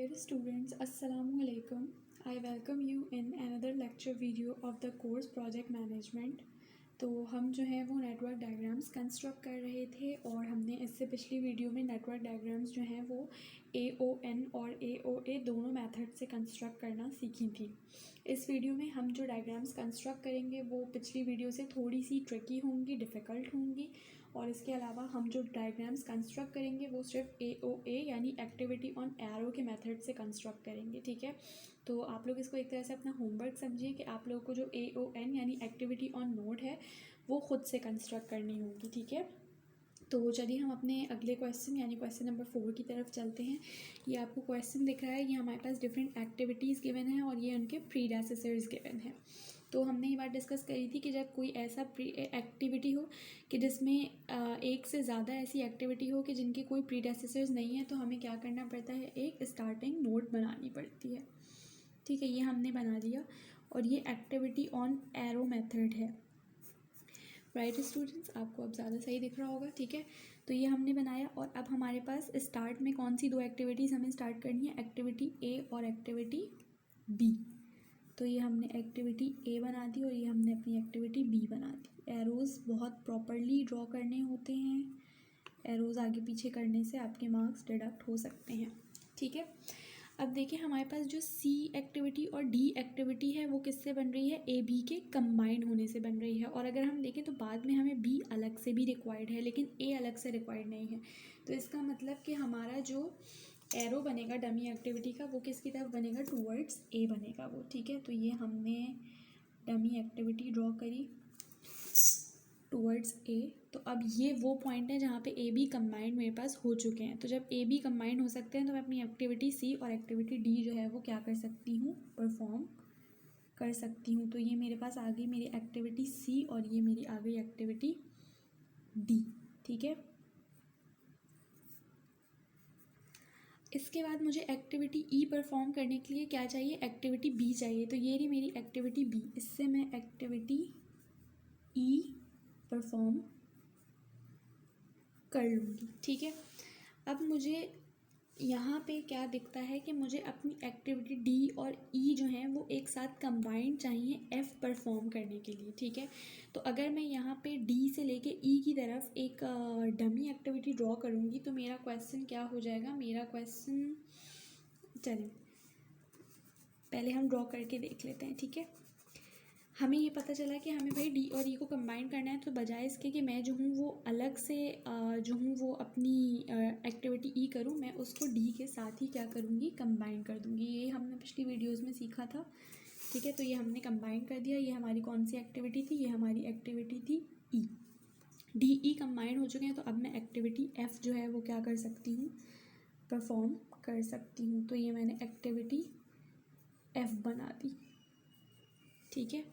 Dear students, Assalamu alaikum. I welcome you in another lecture video of the course Project Management. तो हम जो है वो network diagrams construct कर रहे थे और हमने इससे पिछली वीडियो में नेटवर्क डायग्राम्स जो हैं वो AON और AOA दोनों मेथड से कंस्ट्रक्ट करना सीखी थी। इस वीडियो में हम जो डायग्राम्स कंस्ट्रक्ट करेंगे वो पिछली वीडियो से थोड़ी सी ट्रिकी होंगी, डिफ़िकल्ट होंगी और इसके अलावा हम जो डायग्राम्स कंस्ट्रक्ट करेंगे वो सिर्फ AOA यानी एक्टिविटी ऑन एरो के मेथड से कंस्ट्रक्ट करेंगे। ठीक है, तो आप लोग इसको एक तरह से अपना होमवर्क समझिए कि आप लोगों को जो AON यानी एक्टिविटी ऑन नोड है वो ख़ुद से कंस्ट्रक्ट करनी होगी। ठीक है, तो चलिए हम अपने अगले क्वेश्चन यानी क्वेश्चन नंबर 4 की तरफ चलते हैं। ये आपको क्वेश्चन दिख रहा है, ये हमारे पास डिफरेंट एक्टिविटीज़ गिवन है और ये उनके प्रीडेसेसर्स गिवन है। तो हमने ये बात डिस्कस करी थी कि जब कोई ऐसा एक्टिविटी हो कि जिसमें एक से ज़्यादा ऐसी एक्टिविटी हो कि जिनके कोई प्रीडेसेसर्स नहीं है तो हमें क्या करना पड़ता है, एक स्टार्टिंग नोड बनानी पड़ती है। ठीक है, ये हमने बना लिया और ये एक्टिविटी ऑन एरो मेथड है। राइट स्टूडेंट्स, आपको अब ज़्यादा सही दिख रहा होगा। ठीक है, तो ये हमने बनाया और अब हमारे पास स्टार्ट में कौन सी दो एक्टिविटीज़ हमें स्टार्ट करनी है, एक्टिविटी ए और एक्टिविटी बी। तो ये हमने एक्टिविटी ए बना दी और ये हमने अपनी एक्टिविटी बी बना दी। एरोज़ बहुत प्रॉपरली ड्रॉ करने होते हैं, एरोज़ आगे पीछे करने से आपके मार्क्स डिडक्ट हो सकते हैं। ठीक है, अब देखिए हमारे पास जो सी एक्टिविटी और डी एक्टिविटी है वो किससे बन रही है, ए बी के कंबाइंड होने से बन रही है। और अगर हम देखें तो बाद में हमें बी अलग से भी रिक्वायर्ड है लेकिन ए अलग से रिक्वायर्ड नहीं है। तो इसका मतलब कि हमारा जो एरो बनेगा डमी एक्टिविटी का वो किसकी तरफ बनेगा, टूवर्ड्स ए बनेगा वो। ठीक है, तो ये हमने डमी एक्टिविटी ड्रॉ करी टूवर्ड्स ए। तो अब ये वो पॉइंट है जहाँ पे ए बी कंबाइंड मेरे पास हो चुके हैं। तो जब ए बी कंबाइंड हो सकते हैं तो मैं अपनी एक्टिविटी सी और एक्टिविटी डी जो है वो क्या कर सकती हूँ, परफॉर्म कर सकती हूँ। तो ये मेरे पास आ गई मेरी एक्टिविटी सी और ये मेरी आ गई एक्टिविटी डी। ठीक है, इसके बाद मुझे एक्टिविटी ई परफॉर्म करने के लिए क्या चाहिए, एक्टिविटी बी चाहिए। तो ये रही मेरी एक्टिविटी बी, इससे मैं एक्टिविटी ई परफॉर्म कर लूँगी। ठीक है, अब मुझे यहाँ पे क्या दिखता है कि मुझे अपनी एक्टिविटी डी और ई जो हैं वो एक साथ कंबाइंड चाहिए एफ़ परफॉर्म करने के लिए। ठीक है, तो अगर मैं यहाँ पे डी से लेके ई की तरफ एक डमी एक्टिविटी ड्रॉ करूँगी तो मेरा क्वेश्चन क्या हो जाएगा, मेरा क्वेश्चन चलिए पहले हम ड्रॉ करके देख लेते हैं। ठीक है, हमें ये पता चला कि हमें भाई डी और ई को कंबाइन करना है। तो बजाय इसके कि मैं जो हूँ वो अलग से जो हूँ वो अपनी एक्टिविटी ई करूँ, मैं उसको डी के साथ ही क्या करूँगी, कंबाइन कर दूँगी। ये हमने पिछली वीडियोस में सीखा था। ठीक है, तो ये हमने कंबाइन कर दिया। ये हमारी कौन सी एक्टिविटी थी, ये हमारी एक्टिविटी थी ई। डी ई कंबाइन हो चुके हैं तो अब मैं एक्टिविटी एफ़ जो है वो क्या कर सकती हूँ, परफॉर्म कर सकती हूँ। तो ये मैंने एक्टिविटी एफ़ बना दी। ठीक है,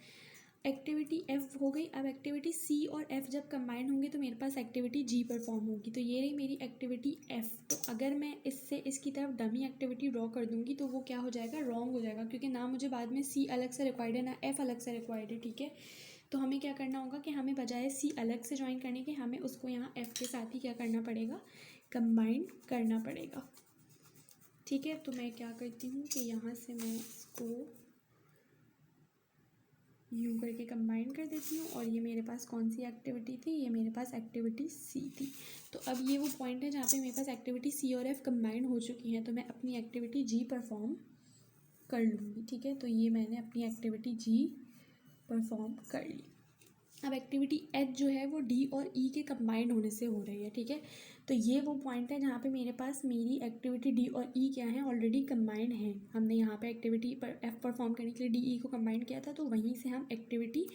एक्टिविटी एफ़ हो गई। अब एक्टिविटी सी और एफ़ जब कंबाइन होंगे तो मेरे पास एक्टिविटी जी परफॉर्म होगी। तो ये रही मेरी एक्टिविटी एफ़। तो अगर मैं इससे इसकी तरफ डमी एक्टिविटी ड्रॉ कर दूंगी तो वो क्या हो जाएगा, रॉन्ग हो जाएगा, क्योंकि ना मुझे बाद में सी अलग से रिक्वायर्ड है ना एफ़ अलग से रिक्वायर्ड है। ठीक है, तो हमें क्या करना होगा कि हमें बजाय सी अलग से ज्वाइन करने के हमें उसको यहाँ एफ़ के साथ ही क्या करना पड़ेगा, कंबाइन करना पड़ेगा। ठीक है, तो मैं क्या करती हूँ कि यहाँ से मैं इसको यूँ करके कंबाइन कर देती हूँ और ये मेरे पास कौन सी एक्टिविटी थी, ये मेरे पास एक्टिविटी सी थी। तो अब ये वो पॉइंट है जहाँ पे मेरे पास एक्टिविटी सी और एफ़ कंबाइन हो चुकी हैं। तो मैं अपनी एक्टिविटी जी परफॉर्म कर लूँगी। ठीक है, तो ये मैंने अपनी एक्टिविटी जी परफॉर्म कर ली। अब एक्टिविटी एच जो है वो डी और ई के कंबाइंड होने से हो रही है। ठीक है, तो ये वो पॉइंट है जहाँ पे मेरे पास मेरी एक्टिविटी डी और ई क्या है, ऑलरेडी कंबाइंड है। हमने यहाँ पे एक्टिविटी पर एफ परफॉर्म करने के लिए डी ई को कंबाइंड किया था, तो वहीं से हम एक्टिविटी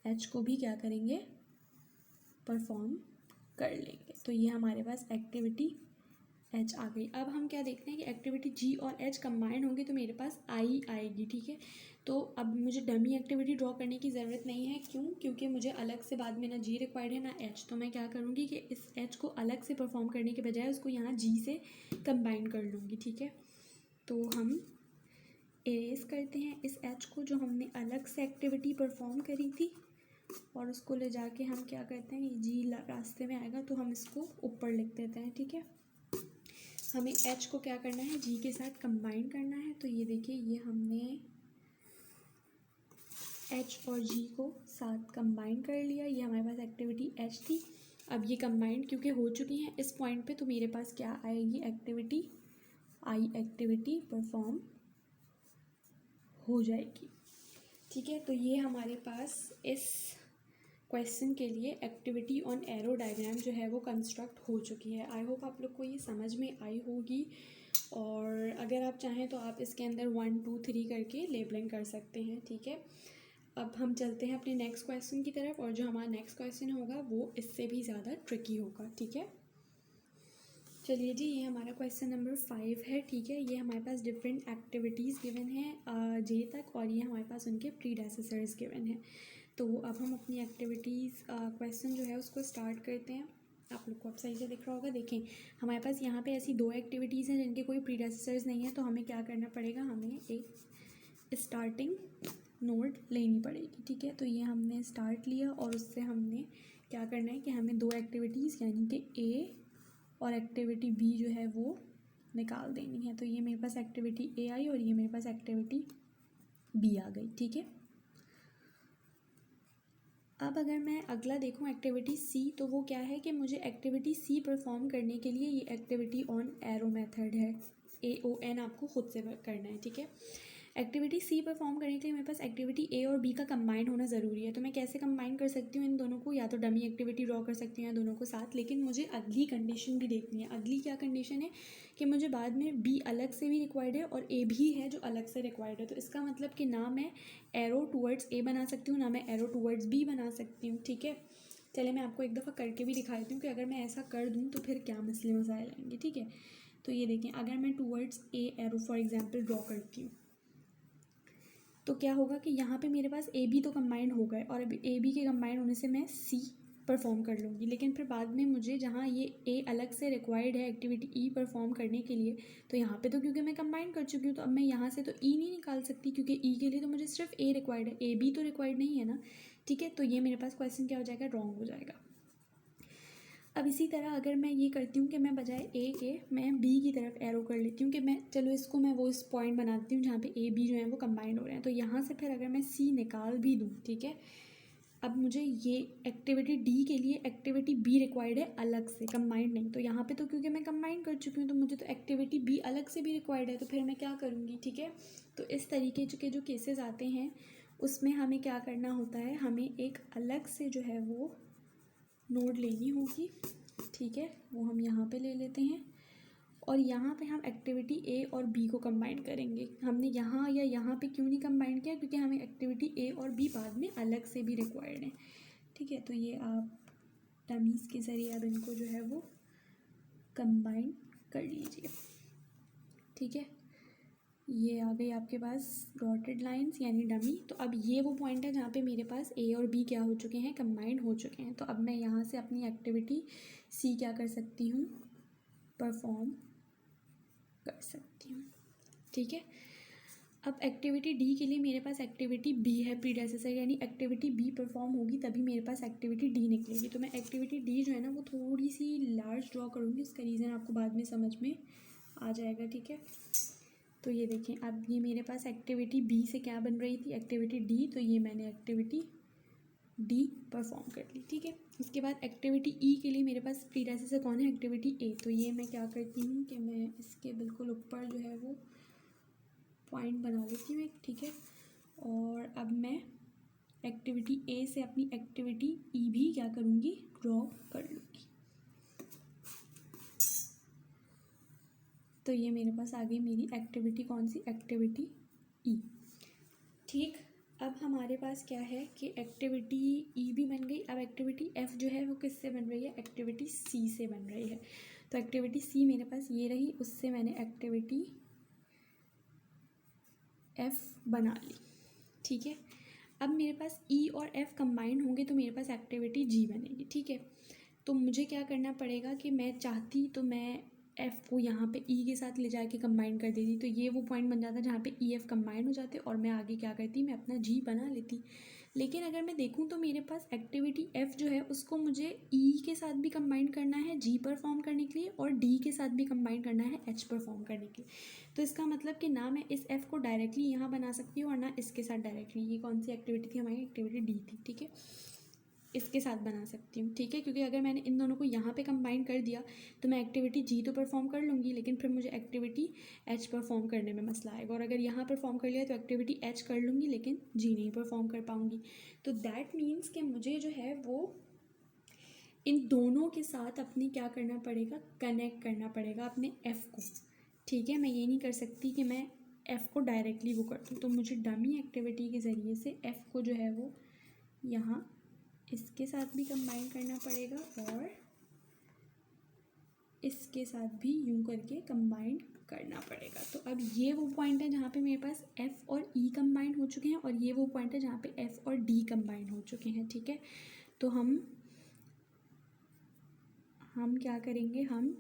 एच को भी क्या करेंगे, परफॉर्म कर लेंगे। तो ये हमारे पास एक्टिविटी एच आ गई। अब हम क्या देखते हैं कि एक्टिविटी जी और एच कंबाइंड होंगे तो मेरे पास आई आएगी। ठीक है, तो अब मुझे डमी एक्टिविटी ड्रॉ करने की ज़रूरत नहीं है। क्यों, क्योंकि मुझे अलग से बाद में ना जी रिक्वायर्ड है ना एच। तो मैं क्या करूँगी कि इस एच को अलग से परफॉर्म करने के बजाय उसको यहाँ जी से कंबाइन कर लूँगी। ठीक है, तो हम इरेज करते हैं इस एच को जो हमने अलग से एक्टिविटी परफॉर्म करी थी और उसको ले जाके हम क्या करते हैं, ये जी रास्ते में आएगा तो हम इसको ऊपर लिख देते हैं। ठीक है, हमें एच को क्या करना है, जी के साथ कंबाइन करना है। तो ये देखिए, ये हमने एच और जी को साथ कंबाइन कर लिया। ये हमारे पास एक्टिविटी एच थी। अब ये कंबाइन क्योंकि हो चुकी हैं इस पॉइंट पे, तो मेरे पास क्या आएगी, एक्टिविटी आई एक्टिविटी परफॉर्म हो जाएगी। ठीक है, तो ये हमारे पास इस क्वेश्चन के लिए एक्टिविटी ऑन एरो डायग्राम जो है वो कंस्ट्रक्ट हो चुकी है। आई होप आप लोग को ये समझ में आई होगी, और अगर आप चाहें तो आप इसके अंदर 1 2 3 करके लेबलिंग कर सकते हैं। ठीक है, अब हम चलते हैं अपने नेक्स्ट क्वेश्चन की तरफ, और जो हमारा नेक्स्ट क्वेश्चन होगा वो इससे भी ज़्यादा ट्रिकी होगा। ठीक है, चलिए जी, ये हमारा क्वेश्चन नंबर 5 है। ठीक है, ये हमारे पास डिफरेंट एक्टिविटीज़ गिवन है जे तक, और ये हमारे पास उनके प्रीडेसेसर्स गिवन है। तो अब हम अपनी एक्टिविटीज़ क्वेश्चन जो है उसको स्टार्ट करते हैं। आप लोग को अब सही से दिख रहा होगा। देखें, हमारे पास यहाँ पे ऐसी 2 एक्टिविटीज़ हैं जिनके कोई प्रीडेसेसर्स नहीं है, तो हमें क्या करना पड़ेगा, हमें एक स्टार्टिंग नोड लेनी पड़ेगी। ठीक है, तो ये हमने स्टार्ट लिया, और उससे हमने क्या करना है कि हमें 2 एक्टिविटीज़ यानी कि ए और एक्टिविटी बी जो है वो निकाल देनी है। तो ये मेरे पास एक्टिविटी ए आई और ये मेरे पास एक्टिविटी बी आ गई। ठीक है, अब अगर मैं अगला देखूं एक्टिविटी सी, तो वो क्या है कि मुझे एक्टिविटी सी परफॉर्म करने के लिए ये एक्टिविटी ऑन एरो मेथड है, AON आपको खुद से करना है। ठीक है, एक्टिविटी सी परफॉर्म करने के लिए मेरे पास एक्टिविटी ए और बी का कंबाइन होना ज़रूरी है। तो मैं कैसे कंबाइन कर सकती हूँ इन दोनों को, या तो डमी एक्टिविटी ड्रॉ कर सकती हूँ या दोनों को साथ, लेकिन मुझे अगली कंडीशन भी देखनी है। अगली क्या कंडीशन है कि मुझे बाद में बी अलग से भी रिक्वायर्ड है और ए भी है जो अलग से रिक्वायर्ड है। तो इसका मतलब कि ना मैं एरो टूवर्ड्स ए बना सकती हूँ, ना मैं एरो टूवर्ड्स बी बना सकती हूँ। ठीक है, चलिए मैं आपको एक दफ़ा करके भी दिखा देती हूँ कि अगर मैं ऐसा कर दूँ तो फिर क्या मसले मसाइल आएंगे। ठीक है, तो ये देखें, अगर मैं towards a arrow for example draw करती हूँ, तो क्या होगा कि यहाँ पे मेरे पास ए बी तो कंबाइंड हो गए, और अभी ए बी के कंबाइंड होने से मैं सी परफॉर्म कर लूँगी। लेकिन फिर बाद में मुझे जहाँ ये ए अलग से रिक्वायर्ड है एक्टिविटी ई परफॉर्म करने के लिए, तो यहाँ पे तो क्योंकि मैं कंबाइन कर चुकी हूँ, तो अब मैं यहाँ से तो ई नहीं निकाल सकती, क्योंकि ई के लिए तो मुझे सिर्फ ए रिक्वायर्ड है, ए बी तो रिक्वायर्ड नहीं है ना। ठीक है, तो ये मेरे पास क्वेश्चन क्या हो जाएगा, रॉन्ग हो जाएगा। अब इसी तरह अगर मैं ये करती हूँ कि मैं बजाय ए के मैं बी की तरफ एरो कर लेती हूँ कि मैं चलो इसको मैं वो इस पॉइंट बनाती हूँ जहाँ पे ए बी जो है वो कंबाइंड हो रहे हैं, तो यहाँ से फिर अगर मैं सी निकाल भी दूँ, ठीक है, अब मुझे ये एक्टिविटी डी के लिए एक्टिविटी बी रिक्वायर्ड है अलग से, कंबाइंड नहीं। तो यहाँ पे तो क्योंकि मैं कंबाइन कर चुकी हूँ तो मुझे तो एक्टिविटी बी अलग से भी रिक्वायर्ड है, तो फिर मैं क्या करूँगी। ठीक है, तो इस तरीके के जो केसेस आते हैं उसमें हमें क्या करना होता है, हमें एक अलग से जो है वो नोड लेनी होगी। ठीक है, वो हम यहाँ पे ले लेते हैं, और यहाँ पे हम एक्टिविटी ए और बी को कंबाइन करेंगे। हमने यहाँ या यहाँ पे क्यों नहीं कंबाइन किया, क्योंकि हमें एक्टिविटी ए और बी बाद में अलग से भी रिक्वायर्ड है। ठीक है, तो ये आप डमीज़ के ज़रिए अब इनको जो है वो कंबाइन कर लीजिए। ठीक है, ये आ गई आपके पास डॉटेड लाइंस यानी डमी। तो अब ये वो पॉइंट है जहाँ पे मेरे पास ए और बी क्या हो चुके हैं, कंबाइंड हो चुके हैं। तो अब मैं यहाँ से अपनी एक्टिविटी सी क्या कर सकती हूँ, परफॉर्म कर सकती हूँ। ठीक है, अब एक्टिविटी डी के लिए मेरे पास एक्टिविटी बी है प्रीडेसेसर, यानी एक्टिविटी बी परफॉर्म होगी तभी मेरे पास एक्टिविटी डी निकलेगी। तो मैं एक्टिविटी डी जो है ना वो थोड़ी सी लार्ज ड्रॉ करूँगी, उसका रीज़न आपको बाद में समझ में आ जाएगा। ठीक है, तो ये देखें, अब ये मेरे पास एक्टिविटी बी से क्या बन रही थी, एक्टिविटी डी, तो ये मैंने एक्टिविटी डी परफॉर्म कर ली। ठीक है, उसके बाद एक्टिविटी ई के लिए मेरे पास प्रीडेसेसर कौन है, एक्टिविटी ए। तो ये मैं क्या करती हूँ कि मैं इसके बिल्कुल ऊपर जो है वो पॉइंट बना लेती हूँ एक। ठीक है, और अब मैं एक्टिविटी ए से अपनी एक्टिविटी ई भी क्या करूँगी, ड्रॉ कर लूँगी। तो ये मेरे पास आ गई मेरी एक्टिविटी कौन सी, एक्टिविटी ई। ठीक, अब हमारे पास क्या है कि एक्टिविटी ई भी बन गई। अब एक्टिविटी एफ जो है वो किससे बन रही है, एक्टिविटी सी से बन रही है। तो एक्टिविटी सी मेरे पास ये रही, उससे मैंने एक्टिविटी एफ बना ली। ठीक है, अब मेरे पास ई और एफ कंबाइन होंगे तो मेरे पास एक्टिविटी जी बनेगी। ठीक है, तो मुझे क्या करना पड़ेगा कि मैं चाहती तो मैं एफ़ को यहाँ पे ई के साथ ले जाके कंबाइन कर देती, तो ये वो पॉइंट बन जाता जहाँ पे ई एफ कंबाइन हो जाते, और मैं आगे क्या करती, मैं अपना जी बना लेती। लेकिन अगर मैं देखूँ तो मेरे पास एक्टिविटी एफ़ जो है उसको मुझे ई के साथ भी कंबाइन करना है जी परफॉर्म करने के लिए, और डी के साथ भी कंबाइन करना है एच परफॉर्म करने के लिए। तो इसका मतलब कि ना मैं इस एफ़ को डायरेक्टली यहाँ बना सकती हूँ और ना इसके साथ डायरेक्टली, ये कौन सी एक्टिविटी थी हमारी, एक्टिविटी डी थी, ठीक है, इसके साथ बना सकती हूँ, ठीक है, क्योंकि अगर मैंने इन दोनों को यहाँ पे कंबाइन कर दिया तो मैं एक्टिविटी जी तो परफॉर्म कर लूँगी, लेकिन फिर मुझे एक्टिविटी एच परफॉर्म करने में मसला आएगा, और अगर यहाँ परफॉर्म कर लिया तो एक्टिविटी एच कर लूँगी लेकिन जी नहीं परफॉर्म कर पाऊँगी। तो दैट मीन्स कि मुझे जो है वो इन दोनों के साथ अपने क्या करना पड़ेगा, कनेक्ट करना पड़ेगा अपने एफ़ को, ठीक है। मैं ये नहीं कर सकती कि मैं एफ़ को डायरेक्टली वो कर दूँ, तो मुझे डमी एक्टिविटी के ज़रिए से एफ़ को जो है वो यहाँ इसके साथ भी कंबाइन करना पड़ेगा और इसके साथ भी यूँ करके कंबाइन करना पड़ेगा। तो अब ये वो पॉइंट है जहाँ पे मेरे पास एफ़ और ई कंबाइन हो चुके हैं, और ये वो पॉइंट है जहाँ पे एफ़ और डी कंबाइन हो चुके हैं, ठीक है। तो हम क्या करेंगे, हम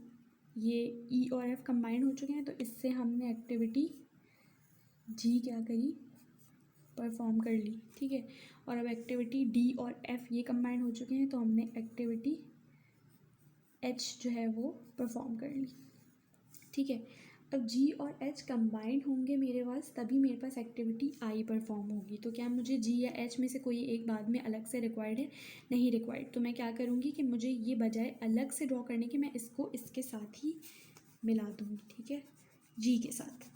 ये ई और एफ़ कंबाइन हो चुके हैं, तो इससे हमने एक्टिविटी जी क्या करी, परफॉर्म कर ली, ठीक है। और अब एक्टिविटी डी और एफ़ ये कंबाइन हो चुके हैं, तो हमने एक्टिविटी एच जो है वो परफॉर्म कर ली, ठीक है। अब जी और एच कंबाइंड होंगे मेरे पास, तभी मेरे पास एक्टिविटी आई परफॉर्म होगी। तो क्या मुझे जी या एच में से कोई एक बाद में अलग से रिक्वायर्ड है, नहीं रिक्वायर्ड। तो मैं क्या करूँगी कि मुझे ये बजाय अलग से ड्रॉ करने के मैं इसको इसके साथ ही मिला दूँगी, ठीक है, जी के साथ।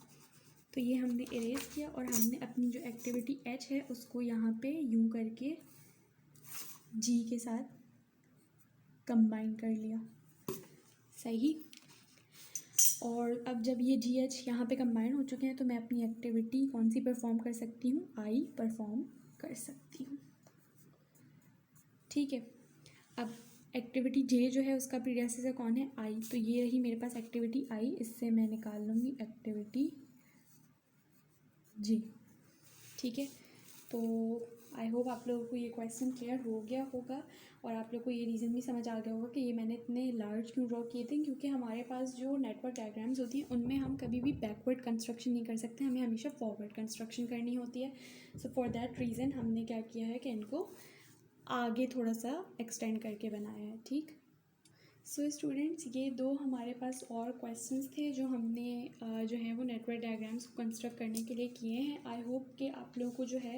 तो ये हमने इरेज किया और हमने अपनी जो एक्टिविटी एच है उसको यहाँ पे यूँ करके जी के साथ कंबाइन कर लिया, सही। और अब जब ये जी एच यहाँ पर कंबाइन हो चुके हैं तो मैं अपनी एक्टिविटी कौन सी परफॉर्म कर सकती हूँ, आई परफॉर्म कर सकती हूँ, ठीक है। अब एक्टिविटी जे जो है उसका प्रीडेसेसर कौन है, आई। तो ये रही मेरे पास एक्टिविटी आई, इससे मैं निकाल लूँगी एक्टिविटी जे, ठीक है। तो आई होप आप लोगों को ये क्वेश्चन क्लियर हो गया होगा, और आप लोग को ये रीज़न भी समझ आ गया होगा कि ये मैंने इतने लार्ज क्यों ड्रॉ किए थे, क्योंकि हमारे पास जो नेटवर्क डायग्राम्स होती हैं उनमें हम कभी भी बैकवर्ड कंस्ट्रक्शन नहीं कर सकते, हमें हमेशा फॉरवर्ड कंस्ट्रक्शन करनी होती है। सो फॉर दैट रीज़न हमने क्या किया है कि इनको आगे थोड़ा सा एक्सटेंड करके बनाया है, ठीक। सो स्टूडेंट्स, ये दो हमारे पास और क्वेश्चंस थे जो हमने जो है वो नेटवर्क डायग्राम्स को कंस्ट्रक्ट करने के लिए किए हैं। आई होप कि आप लोगों को जो है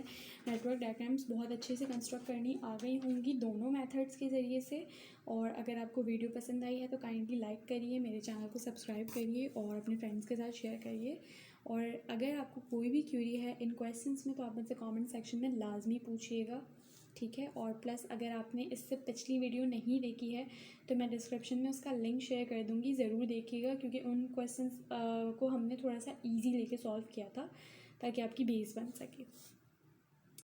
नेटवर्क डायग्राम्स बहुत अच्छे से कंस्ट्रक्ट करनी आ गई होंगी दोनों मेथड्स के ज़रिए से। और अगर आपको वीडियो पसंद आई है तो काइंडली लाइक करिए, मेरे चैनल को सब्सक्राइब करिए और अपने फ्रेंड्स के साथ शेयर करिए। और अगर आपको कोई भी क्वेरी है इन क्वेश्चंस में तो आप मुझसे कमेंट सेक्शन में लाजमी पूछिएगा, ठीक है। और प्लस अगर आपने इससे पिछली वीडियो नहीं देखी है तो मैं डिस्क्रिप्शन में उसका लिंक शेयर कर दूँगी, ज़रूर देखिएगा, क्योंकि उन क्वेश्चंस को हमने थोड़ा सा इजी लेके सॉल्व किया था ताकि आपकी बेस बन सके।